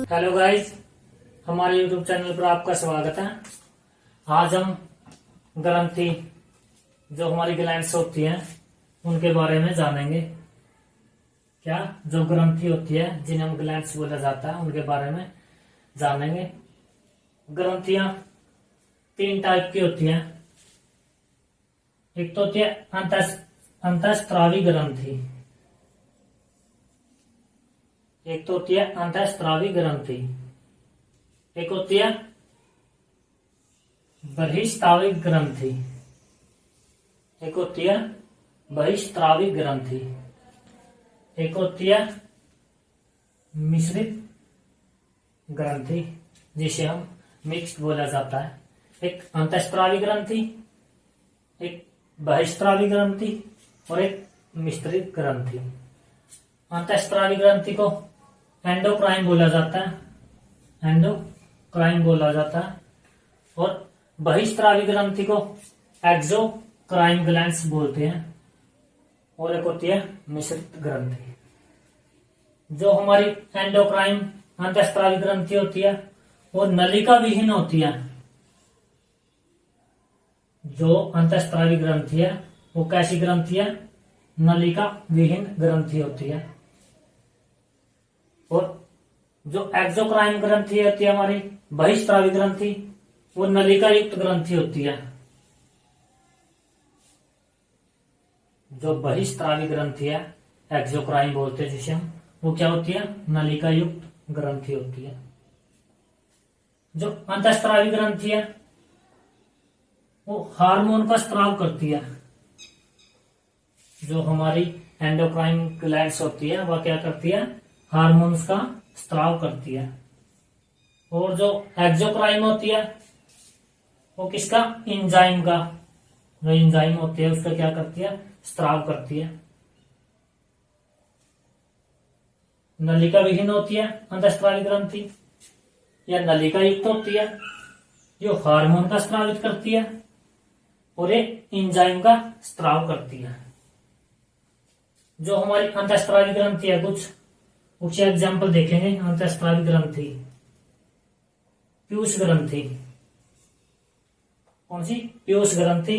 Hello guys, हमारे YouTube channel पर आपका स्वागत है। आज हम ग्रंथि जो हमारी ग्लैंड्स होती हैं उनके बारे में जानेंगे। क्या जो ग्रंथि होती है जिन्हें हम ग्लैंड्स बोला जाता है उनके बारे में जानेंगे। ग्रंथियां 3 टाइप की होती हैं। एक तो होती है अंतःस्रावी ग्रंथि, एक तो होती है अंतःस्रावी ग्रंथि, एक होती है बहिस्रावी ग्रंथि, एक होती है बहिस्रावी ग्रंथि, एक होती है मिश्रित ग्रंथि जिसे हम मिक्स्ड बोला जाता है। एक अंतःस्रावी ग्रंथि, एक बहिस्रावी ग्रंथि और एक मिश्रित ग्रंथि। अंतःस्रावी ग्रंथि को एंडोक्राइन बोला जाता है, एंडोक्राइन बोला जाता है, और बहिस्रावी ग्रंथि को एक्सोक्राइन ग्लैंड्स बोलते हैं, और एक होती है मिश्रित ग्रंथि। जो हमारी एंडोक्राइन अंतःस्रावी ग्रंथि होती है वो नलिका विहीन होती है। जो अंतःस्रावी ग्रंथि है वो कैसी ग्रंथि है? नलिका विहीन ग्रंथि होती है। और जो एक्सोक्राइन ग्रंथि होती है हमारी बहिस्रावी ग्रंथि, वो नलिका युक्त ग्रंथि होती है। जो बहिस्रावी ग्रंथि है एक्सोक्राइन बोलते हैं जिसे हम, वो क्या होती है? नलिका युक्त ग्रंथि होती है। जो अंतःस्रावी ग्रंथि है वो हार्मोन का स्त्राव करती है। जो हमारी एंडोक्राइन ग्लैंड्स होती है वह क्या करती है? हार्मोन्स का स्त्राव करती है। और जो एक्सोक्राइन होती है वो किसका? एंजाइम का, जो एंजाइम होती है उसका क्या करती है? स्त्राव करती है। नलिका विहीन होती है अंतःस्रावी ग्रंथि, या नलिका युक्त होती है जो हार्मोन का स्त्रावित करती है और एक एंजाइम का स्त्राव करती है। जो हमारी अंतःस्रावी ग्रंथि है कुछ एग्जाम्पल देखेंगे। अंतःस्रावी ग्रंथि, पीयूष ग्रंथि, कौन सी? पीयूष ग्रंथि,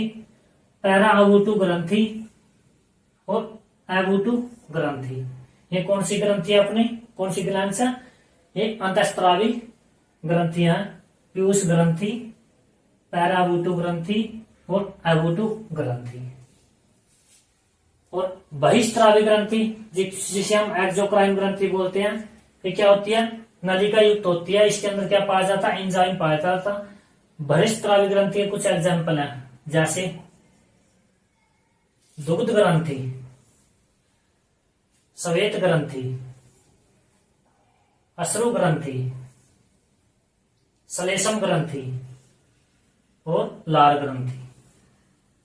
पैरा अवुटु ग्रंथि और एवुटु ग्रंथि। ये कौन सी ग्रंथि है अपनी? कौन सी ग्लैंड्स है? ये अंतःस्रावी ग्रंथियां, पीयूष ग्रंथि, पैरा अवुटु ग्रंथि और एवुटु ग्रंथि। और बहिस्रावी ग्रंथि जिसे हम एक्सोक्राइन ग्रंथि बोलते हैं, ये क्या होती है? नलिका युक्त होती है। इसके अंदर क्या पाया जाता है? एंजाइम पाया जाता है। बहिस्रावी ग्रंथि के कुछ एग्जाम्पल हैं, जैसे दुग्ध ग्रंथि, श्वेत ग्रंथि, अश्रु ग्रंथि, श्लेष्म ग्रंथि और लार ग्रंथि।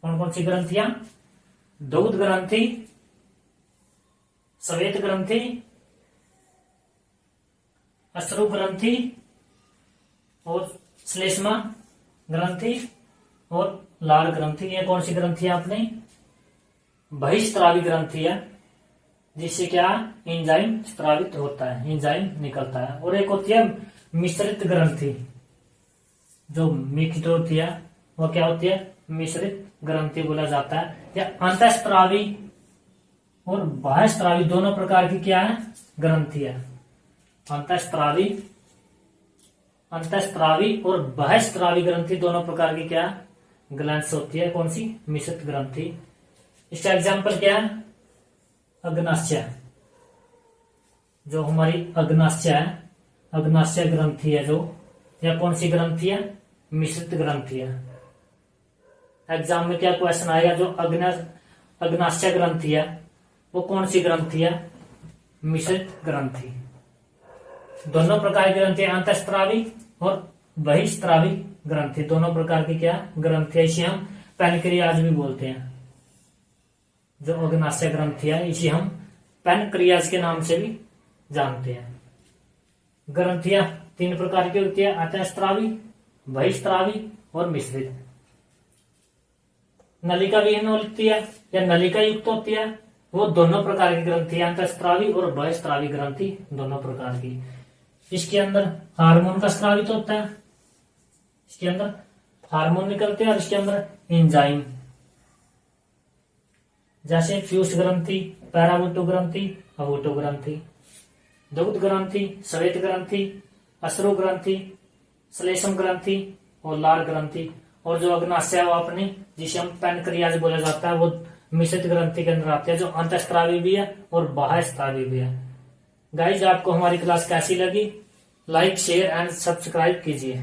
कौन कौन सी ग्रंथियां? दुग्ध ग्रंथि, श्वेत ग्रंथि, अश्रु ग्रंथि और श्लेष्मा ग्रंथि और लाल ग्रंथि। ये कौन सी ग्रंथि है अपनी? बहिस्रावी ग्रंथि है, जिससे क्या? एंजाइम स्त्रावित होता है, एंजाइम निकलता है। और एक होती है मिश्रित ग्रंथि, जो मिक्स्ड होती है वो क्या होती है? मिश्रित ग्रंथि बोला जाता है। या अंतःस्रावी और बाह्यस्रावी दोनों प्रकार की क्या है? ग्रंथि है। अंतःस्रावी और बाह्यस्रावी ग्रंथि दोनों प्रकार की क्या ग्लैंड्स होती है? कौन सी? मिश्रित ग्रंथि। इसका एग्जाम्पल क्या है? अग्नाशय, जो हमारी अग्नाशय है, अग्नाशय ग्रंथि है जो, या कौन सी ग्रंथि है? मिश्रित ग्रंथि है। एग्जाम में क्या क्वेश्चन आएगा? जो अग्नाशय ग्रंथि है वो कौन सी ग्रंथि है? मिश्रित ग्रंथि। दोनों प्रकार की ग्रंथि, अंतःस्रावी और बहिस्रावी ग्रंथि, दोनों प्रकार की क्या ग्रंथि है? इसे हम पैनक्रियाज भी बोलते हैं। जो अग्नाशय ग्रंथि है इसे हम पैनक्रियाज के नाम से भी जानते हैं। ग्रंथियां 3 प्रकार की होती है, अंतःस्रावी, बहिस्रावी और मिश्रित। नलिका विहीन होती है या नलिका युक्त होती है, वो दोनों प्रकार की ग्रंथि, अंतःस्रावी और बहिस्रावी ग्रंथि दोनों प्रकार की। इसके अंदर हार्मोन का स्रावित होता है, इसके अंदर हार्मोन निकलते हैं और इसके अंदर एंजाइम, जैसे फ्यूस ग्रंथि, पैराबुटो ग्रंथि, अबुटो ग्रंथि, दुग्ध ग्रंथि, श्वेत ग्रंथि, अश्रु ग्रंथि, श्लेष्म ग्रंथि और लार ग्रंथि। और जो अग्नाशय है वो अपनी, जिसे हम पैनक्रियाज बोला जाता है, वो मिश्रित ग्रंथि के अंदर आते हैं, जो अंतःस्रावी भी है और बाह्यस्रावी भी है। गाइज, आपको हमारी क्लास कैसी लगी? लाइक, शेयर एंड सब्सक्राइब कीजिए।